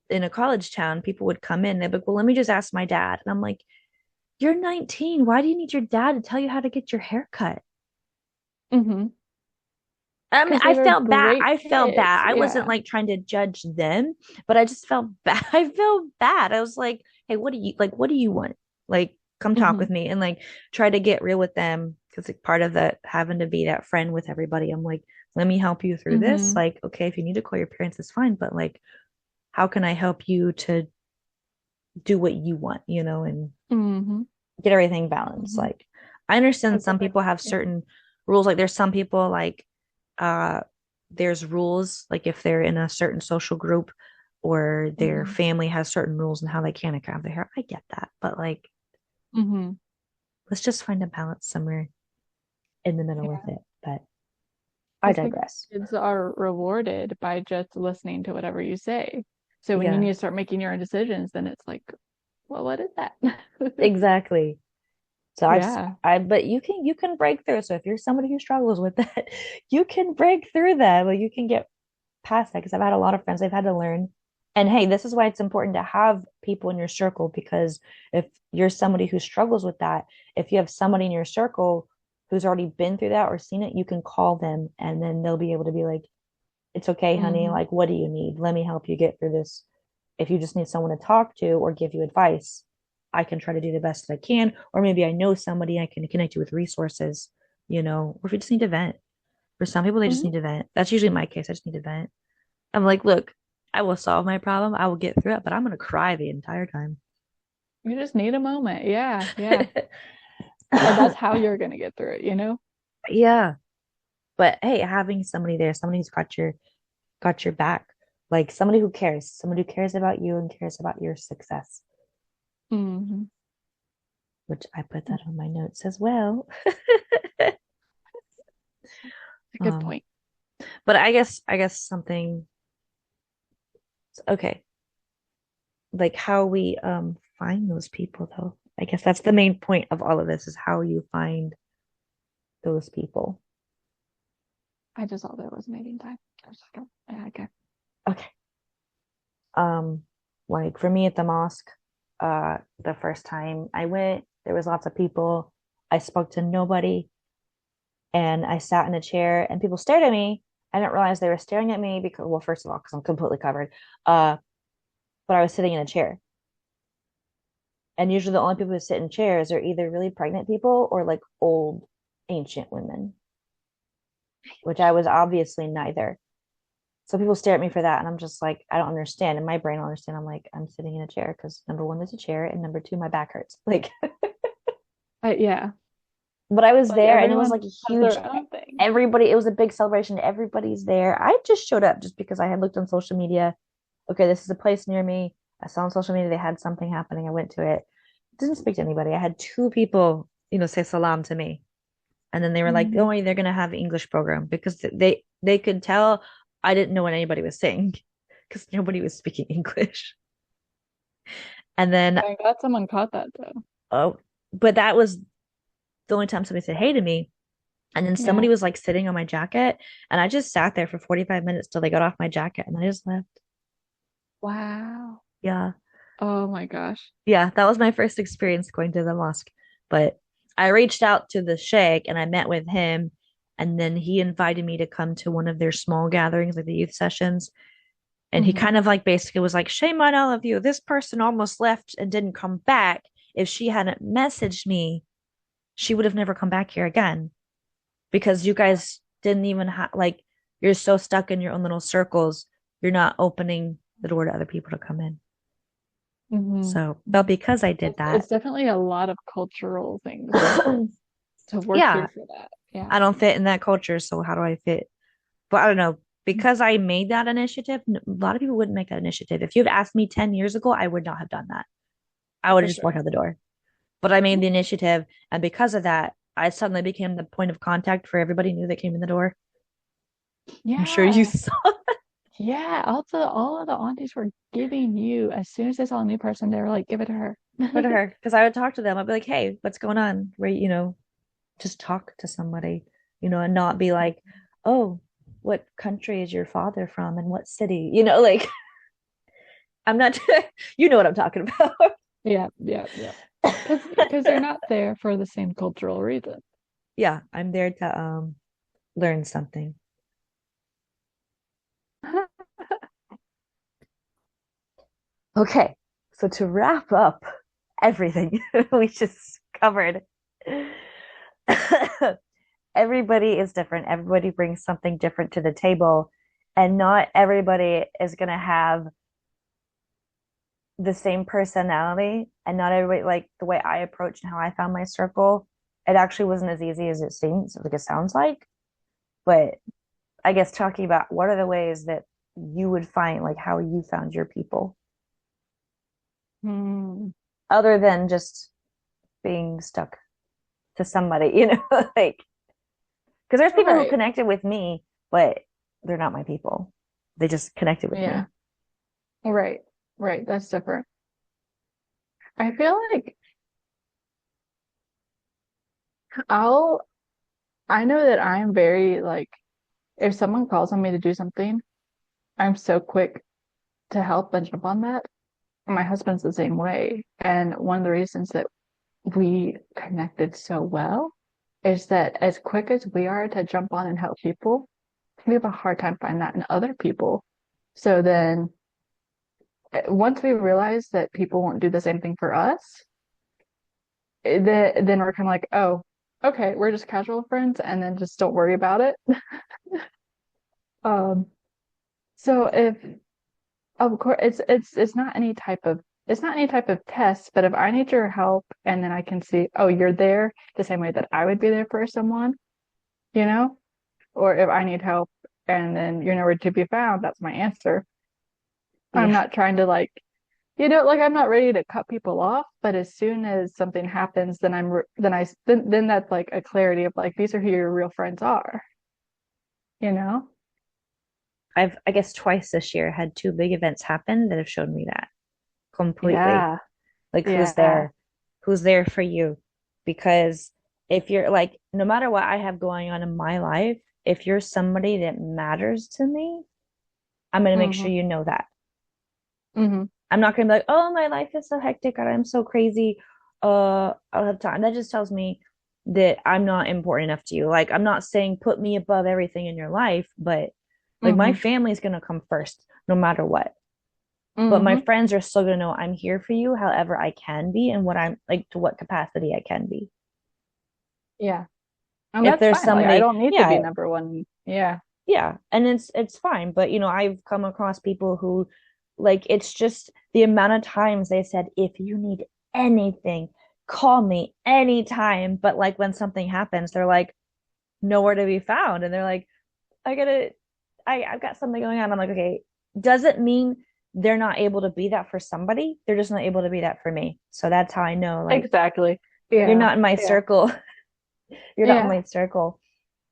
Speaker 2: in a college town, people would come in, they'd be like, well, let me just ask my dad. And I'm like, you're 19. Why do you need your dad to tell you how to get your hair cut?
Speaker 1: Mm-hmm.
Speaker 2: I mean,
Speaker 1: Because they were great
Speaker 2: I felt
Speaker 1: kids.
Speaker 2: bad. I wasn't
Speaker 1: Yeah.
Speaker 2: like trying to judge them, but I just felt bad. I felt bad. I was like, hey, what do you want? Like, come talk with
Speaker 1: Mm-hmm.
Speaker 2: me and like try to get real with them. Cause like part of that having to be that friend with everybody, I'm like, let me help you through this.
Speaker 1: Mm-hmm.
Speaker 2: Like, okay, if you need to call your parents, it's fine, but like, how can I help you to do what you want, and
Speaker 1: Mm-hmm.
Speaker 2: get everything balanced?
Speaker 1: Mm-hmm.
Speaker 2: Like, I understand some people have
Speaker 1: Exactly.
Speaker 2: certain rules. Like, there's some people like uh there's rules like if they're in a certain social group or their
Speaker 1: Mm-hmm.
Speaker 2: family has certain rules and how they can and can't have their hair. I get that, but like
Speaker 1: Mm-hmm.
Speaker 2: let's just find a balance somewhere in the middle with
Speaker 1: Yeah.
Speaker 2: it. But I
Speaker 1: Because the
Speaker 2: digress.
Speaker 1: kids are rewarded by just listening to whatever you say. So when you
Speaker 2: Yeah,
Speaker 1: need to start making your own decisions, then it's like, well, what is that?
Speaker 2: exactly. So
Speaker 1: Yeah.
Speaker 2: but you can break through. So if you're somebody who struggles with that, you can break through that. Like you can get past that because I've had a lot of friends they've had to learn. And hey, this is why it's important to have people in your circle because if you're somebody who struggles with that, if you have somebody in your circle who's already been through that or seen it, you can call them and then they'll be able to be like, it's okay, honey.
Speaker 1: Mm-hmm.
Speaker 2: Like, what do you need? Let me help you get through this. If you just need someone to talk to or give you advice, I can try to do the best that I can. Or maybe I know somebody I can connect you with resources, or if you just need to vent. For some people, they just
Speaker 1: Mm-hmm.
Speaker 2: need to vent. That's usually my case. I just need to vent. I'm like, look, I will solve my problem. I will get through it, but I'm going to cry the entire time.
Speaker 1: You just need a moment. Yeah. Yeah. And that's how you're going to get through it?
Speaker 2: Yeah. But hey, having somebody there, somebody who's got your back, like somebody who cares about you and cares about your success,
Speaker 1: Mm-hmm.
Speaker 2: which I put that on my notes as well.
Speaker 1: A good
Speaker 2: Um,
Speaker 1: point.
Speaker 2: but I guess something okay, like how we find those people though. I guess that's the main point of all of this is how you find those people.
Speaker 1: I just thought that was mating time. I was just going, yeah, okay.
Speaker 2: Okay. Um, like for me at the mosque, the first time I went, there was lots of people. I spoke to nobody and I sat in a chair and people stared at me. I didn't realize they were staring at me because, well, first of all, because I'm completely covered. Uh, but I was sitting in a chair. And usually the only people who sit in chairs are either really pregnant people or like old ancient women, which I was obviously neither. So people stare at me for that, and I'm just like, I don't understand. In my brain, I don't understand. I'm like, I'm sitting in a chair because number one, there's a chair, and number two, my back hurts. Like,
Speaker 1: Yeah.
Speaker 2: but I was
Speaker 1: Like
Speaker 2: there, and it was
Speaker 1: everyone
Speaker 2: like a
Speaker 1: has
Speaker 2: huge.
Speaker 1: their own thing.
Speaker 2: Everybody, it was a big celebration. Everybody's there. I just showed up just because I had looked on social media. Okay, this is a place near me. I saw on social media they had something happening. I went to it. Didn't speak to anybody. I had two people, say salam to me. And then they were like, "Don't
Speaker 1: Mm-hmm.
Speaker 2: worry, they're gonna have the English program," because they could tell I didn't know what anybody was saying because nobody was speaking English. And then
Speaker 1: Thank God someone caught that though.
Speaker 2: oh, but that was the only time somebody said hey to me. And then somebody
Speaker 1: Yeah.
Speaker 2: was like sitting on my jacket, and I just sat there for 45 minutes till they got off my jacket, and I just left.
Speaker 1: Wow.
Speaker 2: Yeah,
Speaker 1: Oh my gosh.
Speaker 2: yeah, that was my first experience going to the mosque. But I reached out to the sheikh and I met with him, and then he invited me to come to one of their small gatherings, like the youth sessions. And he
Speaker 1: Mm-hmm.
Speaker 2: kind of like basically was like, shame on all of you. This person almost left and didn't come back. If she hadn't messaged me, she would have never come back here again because you guys didn't even have like you're so stuck in your own little circles, you're not opening the door to other people to come in.
Speaker 1: Hmm.
Speaker 2: So, but because I did
Speaker 1: It's
Speaker 2: that,
Speaker 1: definitely a lot of cultural things to work
Speaker 2: yeah,
Speaker 1: through for that. Yeah,
Speaker 2: I don't fit in that culture. So how do I fit? But I don't know. Because I made that initiative, a lot of people wouldn't make that initiative. If you had asked me 10 years ago, I would not have done that. I would
Speaker 1: for
Speaker 2: have just walked
Speaker 1: sure.
Speaker 2: out the door. But I made the initiative. And because of that, I suddenly became the point of contact for everybody new that came in the door. I'm sure you
Speaker 1: Yeah.
Speaker 2: saw
Speaker 1: Yeah. Also, all of the aunties were giving you, as soon as they saw a new person, they were like, give it to her.
Speaker 2: for her. Because I would talk to them. I'd be like, hey, what's going on? Right? Just talk to somebody, and not be like, oh, what country is your father from and what city? Like I'm not, you know what I'm talking about.
Speaker 1: Yeah, yeah, yeah. Because they're not there for the same cultural reason.
Speaker 2: Yeah, I'm there to learn something. Okay, so to wrap up everything we just covered, everybody is different. Everybody brings something different to the table, and not everybody is going to have the same personality, and not everybody like the way I approached and how I found my circle. It actually wasn't as easy as it seems, like it sounds like. But I guess talking about what are the ways that you would find like how you found your people,
Speaker 1: Hmm.
Speaker 2: other than just being stuck to somebody, like because there's people who
Speaker 1: Right.
Speaker 2: connected with me, but they're not my people. They just connected with
Speaker 1: Yeah.
Speaker 2: me.
Speaker 1: Right. Right. That's different. I feel like I'll, I know that I'm very like, if someone calls on me to do something, I'm so quick to help and jump on that. My husband's the same way. And one of the reasons that we connected so well is that as quick as we are to jump on and help people, we have a hard time finding that in other people. So then once we realize that people won't do the same thing for us, then we're kind of like, oh, okay, we're just casual friends, and then just don't worry about it. Um, so if of course it's not any type of test, but if I need your help and then I can see, oh, you're there the same way that I would be there for someone, you know, or if I need help and then you're nowhere to be found, that's my answer. I'm
Speaker 2: Yeah,
Speaker 1: not trying to like, like I'm not ready to cut people off, but as soon as something happens, then then that's like a clarity of like these are who your real friends are, you know?
Speaker 2: I guess twice this year had two big events happen that have shown me that completely.
Speaker 1: Yeah,
Speaker 2: Like
Speaker 1: yeah.
Speaker 2: who's there for you? Because if you're like, no matter what I have going on in my life, if you're somebody that matters to me, I'm going to make
Speaker 1: Hmm.
Speaker 2: sure you know that.
Speaker 1: Hmm.
Speaker 2: I'm not going to be like, oh, my life is so hectic or I'm so crazy. I don't have time. That just tells me that I'm not important enough to you. Like, I'm not saying put me above everything in your life, but like my
Speaker 1: Hmm.
Speaker 2: family is going to come first, no matter what. But my
Speaker 1: Hmm.
Speaker 2: friends are still going to know I'm here for you, however I can be, and what I'm like to what capacity I can be.
Speaker 1: Yeah. And
Speaker 2: If
Speaker 1: that's
Speaker 2: there's
Speaker 1: fine. Like I
Speaker 2: somebody,
Speaker 1: don't need to be
Speaker 2: yeah,
Speaker 1: number one. Yeah.
Speaker 2: yeah, and it's fine. But I've come across people who like it's just the amount of times they said, if you need anything, call me anytime. But like when something happens, they're like nowhere to be found. And they're like, I gotta I've got something going on. I'm like, okay, doesn't mean they're not able to be that for somebody. They're just not able to be that for me. So that's how I know, like,
Speaker 1: Exactly.
Speaker 2: you're
Speaker 1: Yeah.
Speaker 2: not in my
Speaker 1: Yeah.
Speaker 2: circle. You're not in
Speaker 1: Yeah.
Speaker 2: my circle.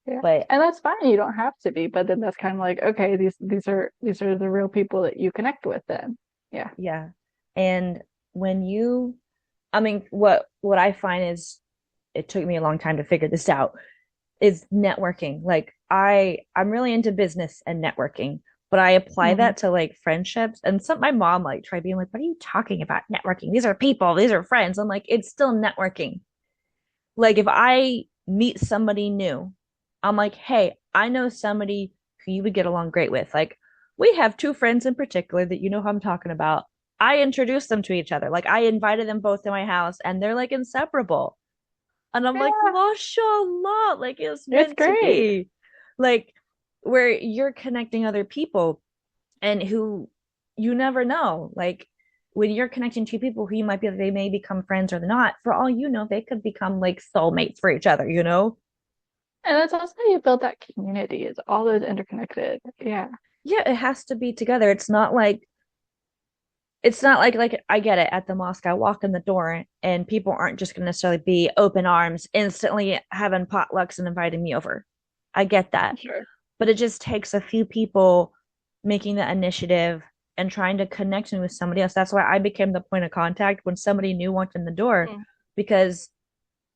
Speaker 1: Yeah.
Speaker 2: But
Speaker 1: And that's fine. You don't have to be, but then that's kind of like, okay, these are the real people that you connect with then. Yeah.
Speaker 2: yeah. And when you I mean, what I find is it took me a long time to figure this out is networking. Like I'm really into business and networking, but I apply
Speaker 1: Hmm.
Speaker 2: that to like friendships. And my mom like tried being like, "What are you talking about? Networking? These are people. These are friends." I'm like, "It's still networking." Like if I meet somebody new, I'm like, "Hey, I know somebody who you would get along great with." Like we have two friends in particular that you know who I'm talking about. I introduced them to each other. Like I invited them both to my house and they're like inseparable. And I'm like,
Speaker 1: Yeah.
Speaker 2: mashallah, like it's
Speaker 1: It's
Speaker 2: meant to
Speaker 1: great.
Speaker 2: be. Like where you're connecting other people and who you never know. Like when you're connecting to people who you might be, they may become friends or not. For all you know, they could become like soulmates for each other, you know?
Speaker 1: And that's also how you build that community, is all those interconnected. Yeah.
Speaker 2: Yeah, it has to be together. It's not like I get it at the mosque. I walk in the door and people aren't just going to necessarily be open arms, instantly having potlucks and inviting me over. I get that.
Speaker 1: Sure.
Speaker 2: But it just takes a few people making the initiative and trying to connect me with somebody else. That's why I became the point of contact when somebody new walked in the door,
Speaker 1: Mm.
Speaker 2: because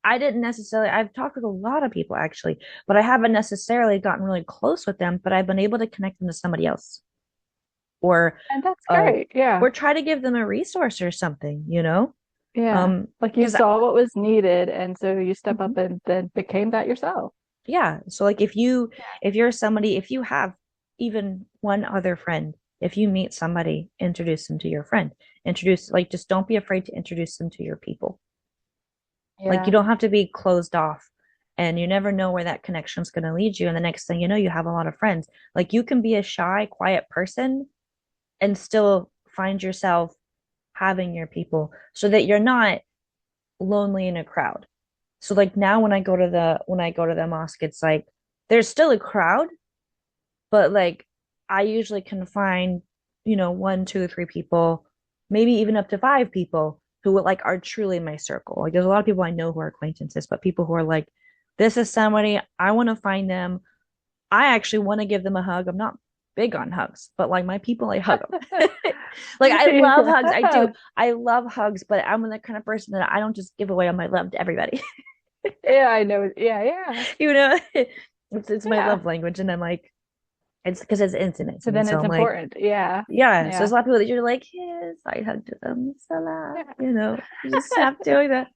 Speaker 2: I didn't necessarily, I've talked with a lot of people actually, but I haven't necessarily gotten really close with them, but I've been able to connect them to somebody else, or
Speaker 1: And that's
Speaker 2: uh
Speaker 1: great. Yeah.
Speaker 2: or try to give them a resource or something, you know?
Speaker 1: Yeah. Like you
Speaker 2: Because
Speaker 1: saw what was needed, and so you step
Speaker 2: mhm,
Speaker 1: up and then became that yourself.
Speaker 2: yeah. So like if you're somebody, if you have even one other friend, if you meet somebody, introduce them to your friend. Introduce, like, just don't be afraid to introduce them to your people. Like you
Speaker 1: Yeah.
Speaker 2: don't have to be closed off, and you never know where that connection is going to lead you. And the next thing you know, you have a lot of friends. Like you can be a shy, quiet person and still find yourself having your people so that you're not lonely in a crowd. So like now when I go to the mosque, it's like there's still a crowd, but like I usually can find, one, two, three people, maybe even up to five people who like are truly my circle. Like there's a lot of people I know who are acquaintances, but people who are like, this is somebody I want to find them. I actually want to give them a hug. I'm not big on hugs, but like my people, I hug them. Like I love hugs. I do.
Speaker 1: Yeah.
Speaker 2: I love hugs, but I'm the kind of person that I don't just give away all my love to everybody.
Speaker 1: Yeah, I know. Yeah, yeah.
Speaker 2: You know, it's my
Speaker 1: Yeah.
Speaker 2: love language, and I'm like, it's because it's intimate to
Speaker 1: So
Speaker 2: me.
Speaker 1: then
Speaker 2: So
Speaker 1: it's
Speaker 2: I'm like,
Speaker 1: important. Yeah.
Speaker 2: yeah. So there's
Speaker 1: Yeah.
Speaker 2: a lot of people that you're like, yes, I hugged them, salam.
Speaker 1: Yeah.
Speaker 2: You just stop doing that.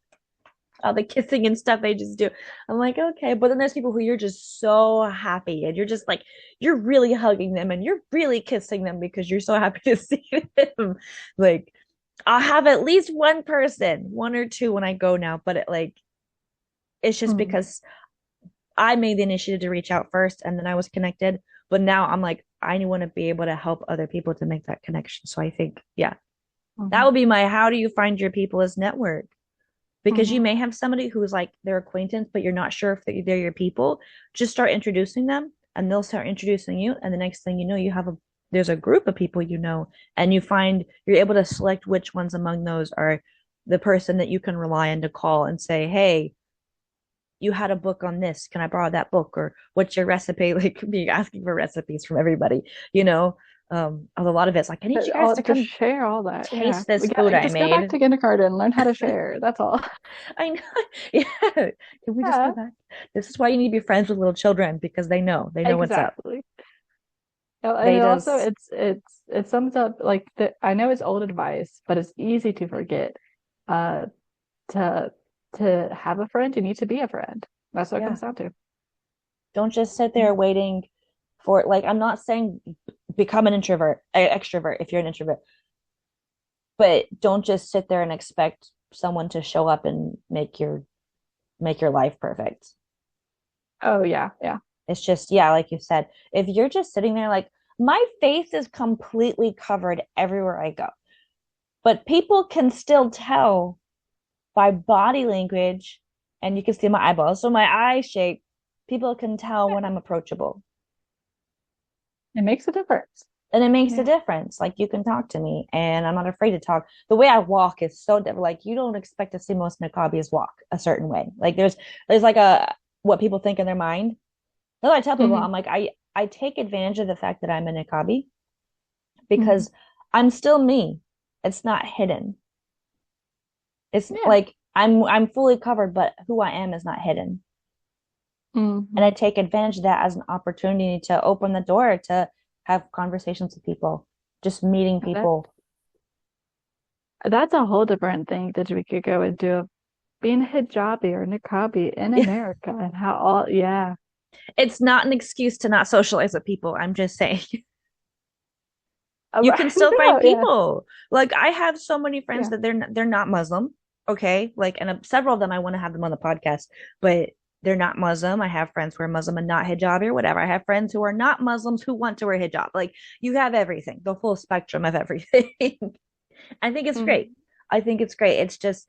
Speaker 2: All the kissing and stuff they just do. I'm like, okay. But then there's people who you're just so happy and you're just like, you're really hugging them and you're really kissing them because you're so happy to see them. Like, I'll have at least one person, one or two when I go now, but it's just
Speaker 1: Mm.
Speaker 2: because I made the initiative to reach out first and then I was connected. But now I'm like, I want to be able to help other people to make that connection. So I think, yeah, that
Speaker 1: Hmm.
Speaker 2: would be my how do you find your people as network, because you
Speaker 1: Hmm.
Speaker 2: may have somebody who's like their acquaintance, but you're not sure if they're your people. Just start introducing them and they'll start introducing you. And the next thing you know, there's a group of people, and you're able to select which ones among those are the person that you can rely on to call and say, hey, you had a book on this. Can I borrow that book? Or what's your recipe? Like being asking for recipes from everybody, you know? A lot of it's like, I need
Speaker 1: But
Speaker 2: you guys
Speaker 1: all
Speaker 2: to
Speaker 1: just
Speaker 2: come
Speaker 1: share all that. Yeah.
Speaker 2: taste this
Speaker 1: We got
Speaker 2: food I
Speaker 1: just go back
Speaker 2: made.
Speaker 1: to kindergarten, learn how to share. That's all.
Speaker 2: I know. Yeah. Can we just go
Speaker 1: Yeah,
Speaker 2: back? This is why you need to be friends with little children, because they know what's up.
Speaker 1: exactly. And
Speaker 2: They
Speaker 1: it also
Speaker 2: just,
Speaker 1: it sums up like I know it's old advice, but it's easy to forget. Uh to have a friend, you need to be a friend. That's what it
Speaker 2: yeah.
Speaker 1: comes down to.
Speaker 2: Don't just sit there waiting for, like, I'm not saying become an extrovert if you're an introvert, but don't just sit there and expect someone to show up and make your life perfect.
Speaker 1: Oh yeah, yeah.
Speaker 2: It's just, yeah, like you said, if you're just sitting there like, my face is completely covered everywhere I go, but people can still tell by body language, and you can see my eyeballs, so my eye shape, people can tell when I'm approachable.
Speaker 1: It makes a difference.
Speaker 2: And it makes a
Speaker 1: Yeah.
Speaker 2: difference. Like you can talk to me and I'm not afraid to talk. The way I walk is so different. Like you don't expect to see most Niqabis walk a certain way. Like there's like a what people think in their mind. That's what I tell people.
Speaker 1: Hmm.
Speaker 2: I'm like, I take advantage of the fact that I'm a Niqabi
Speaker 1: Hmm.
Speaker 2: because I'm still me. It's not hidden. It's
Speaker 1: Yeah.
Speaker 2: like I'm fully covered, but who I am is not hidden. And I
Speaker 1: Hmm.
Speaker 2: take advantage of that as an opportunity to open the door to have conversations with people, just meeting
Speaker 1: That
Speaker 2: people.
Speaker 1: that's a whole different thing that we could go into, being a hijabi or niqabi in America and how all yeah.
Speaker 2: It's not an excuse to not socialize with people. I'm just saying you can still find
Speaker 1: No, yeah.
Speaker 2: people. Like I have so many friends
Speaker 1: Yeah.
Speaker 2: that they're not Muslim, okay? Like, and several of them I want to have them on the podcast, but they're not Muslim. I have friends who are Muslim and not hijab or whatever. I have friends who are not Muslims who want to wear hijab. Like you have everything, the full spectrum of everything. I think it's great.
Speaker 1: Mhm.
Speaker 2: I think it's great. It's just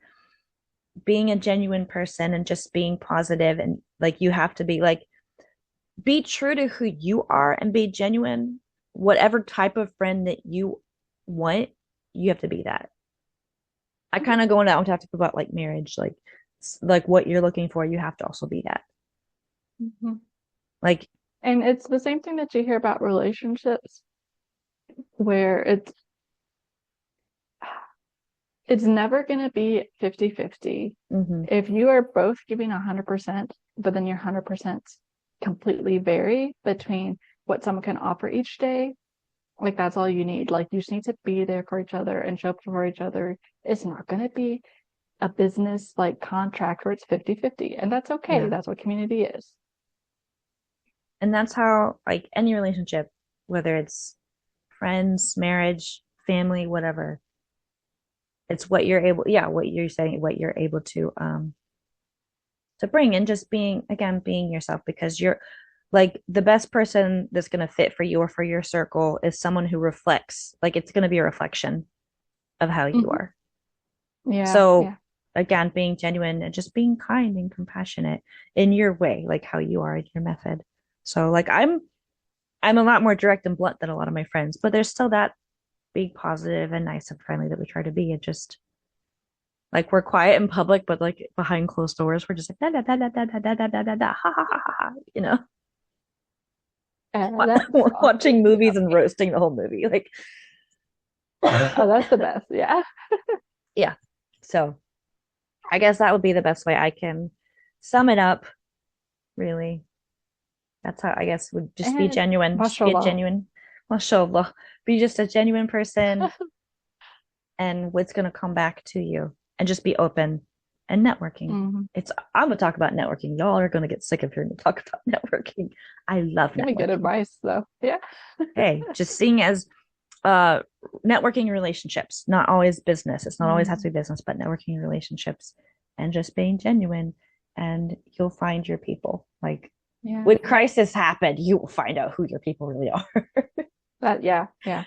Speaker 2: being a genuine person and just being positive and like you have to be like be true to who you are and be genuine. Whatever type of friend that you want, you have to be that. I kind of going out to have to about like marriage, like what you're looking for, you have to also be that.
Speaker 1: Mhm.
Speaker 2: Like,
Speaker 1: And it's the same thing that you hear about relationships, where it's never going to be 50-50.
Speaker 2: mhm,
Speaker 1: If you are both giving 100%, but then your 100% completely vary between what someone can offer each day, like that's all you need. Like you just need to be there for each other and show up for each other. It's not going to be a business like contract where it's 50-50, and that's okay.
Speaker 2: yeah.
Speaker 1: That's what community is.
Speaker 2: And that's how like any relationship, whether it's friends, marriage, family, whatever, it's what you're able, yeah, what you're saying, what you're able to bring and just being again being yourself because you're like the best person that's going to fit for you or for your circle is someone who reflects like it's going to be a reflection of how you
Speaker 1: Hmm.
Speaker 2: are.
Speaker 1: Yeah,
Speaker 2: So
Speaker 1: yeah.
Speaker 2: again being genuine and just being kind and compassionate in your way like how you are in your method. So like I'm a lot more direct and blunt than a lot of my friends, but there's still that being positive and nice and friendly that we try to be and just like we're quiet in public, but like behind closed doors, we're just like da da da da da da da da da da ha ha ha ha, you know.
Speaker 1: That's
Speaker 2: Watching
Speaker 1: awesome. Yeah.
Speaker 2: movies and roasting the whole movie. Like,
Speaker 1: Oh, that's the best. Yeah.
Speaker 2: yeah. So I guess that would be the best way I can sum it up, really. That's how I guess would just be
Speaker 1: And
Speaker 2: genuine. Just be a
Speaker 1: mashallah.
Speaker 2: genuine, mashallah, be just a genuine person and what's going to come back to you and just be open and networking.
Speaker 1: Hmm.
Speaker 2: It's, I'm going to talk about networking. Y'all are going to get sick of hearing me talk about networking. I love
Speaker 1: Give me good
Speaker 2: networking.
Speaker 1: advice though. Yeah.
Speaker 2: Hey, just seeing as uh networking relationships, not always business. It's not always has to
Speaker 1: Hmm.
Speaker 2: be business, but networking relationships and just being genuine and you'll find your people. Like
Speaker 1: Yeah.
Speaker 2: when crisis happen, you will find out who your people really are.
Speaker 1: Yeah, yeah.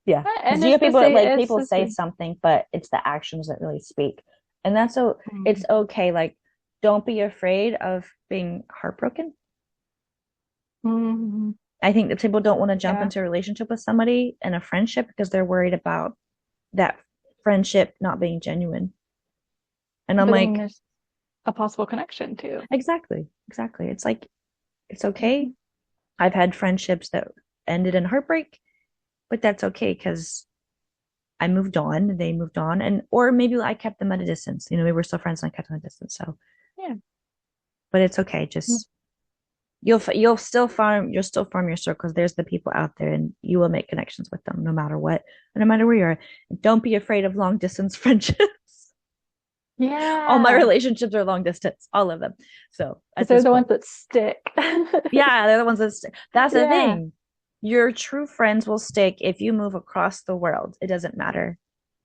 Speaker 2: Yeah. Because
Speaker 1: And
Speaker 2: you
Speaker 1: it's
Speaker 2: have
Speaker 1: the
Speaker 2: people
Speaker 1: same.
Speaker 2: like
Speaker 1: It's
Speaker 2: people
Speaker 1: the
Speaker 2: say
Speaker 1: same.
Speaker 2: something, but it's the actions that really speak. And that's so it's
Speaker 1: Hmm.
Speaker 2: okay. Like don't be afraid of being heartbroken.
Speaker 1: Hmm.
Speaker 2: I think that people don't want to jump
Speaker 1: Yeah.
Speaker 2: into a relationship with somebody and a friendship because they're worried about that friendship not being genuine. And I'm
Speaker 1: But then
Speaker 2: like,
Speaker 1: there's a possible connection too.
Speaker 2: exactly, exactly. It's like, it's okay.
Speaker 1: Hmm.
Speaker 2: I've had friendships that ended in heartbreak, but that's okay because I moved on, they moved on, and or maybe I kept them at a distance. You know, we were still friends and I kept them at a distance. So,
Speaker 1: Yeah.
Speaker 2: but it's okay. Just you'll still form your circles. There's the people out there, and you will make connections with them no matter what, and no matter where you are. Don't be afraid of long distance friendships. All my
Speaker 1: Yeah.
Speaker 2: relationships are long distance, all of them. So
Speaker 1: Because
Speaker 2: at
Speaker 1: they're
Speaker 2: this
Speaker 1: the ones
Speaker 2: point,
Speaker 1: that stick.
Speaker 2: yeah, they're the ones that that's the
Speaker 1: Yeah.
Speaker 2: thing. Your true friends will stick if you move across the world. It doesn't matter.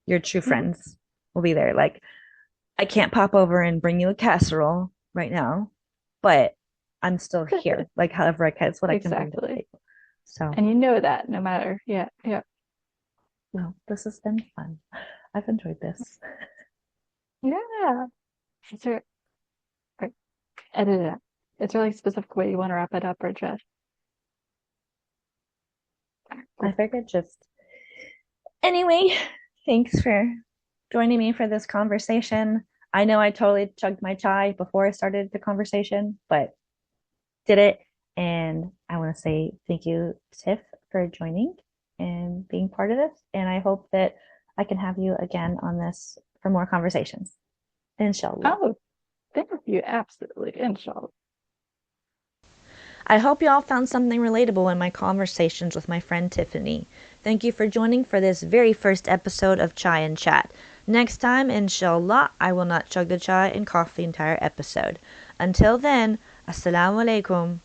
Speaker 2: Your true
Speaker 1: Mhm.
Speaker 2: friends will be there. Like I can't pop over and bring you a casserole right now, but I'm still here. Like however I can, it's what I can bring to the
Speaker 1: Exactly.
Speaker 2: table. So,
Speaker 1: And you know that no matter. Yeah. Yeah.
Speaker 2: well, this has been fun. I've enjoyed this.
Speaker 1: Yeah. It's a, right, edit it out. It's a really specific way you want to wrap it up, or just
Speaker 2: I
Speaker 1: cool.
Speaker 2: figured just anyway, thanks for joining me for this conversation. I know I totally chugged my chai before I started the conversation, but did it. And I want to say thank you, Tiff, for joining and being part of this. And I hope that I can have you again on this for more conversations. Inshallah.
Speaker 1: Oh, thank you. Absolutely. Inshallah.
Speaker 2: I hope you all found something relatable in my conversations with my friend Tiffany. Thank you for joining for this very first episode of Chai and Chat. Next time, inshallah, I will not chug the chai and cough the entire episode. Until then, assalamu alaikum.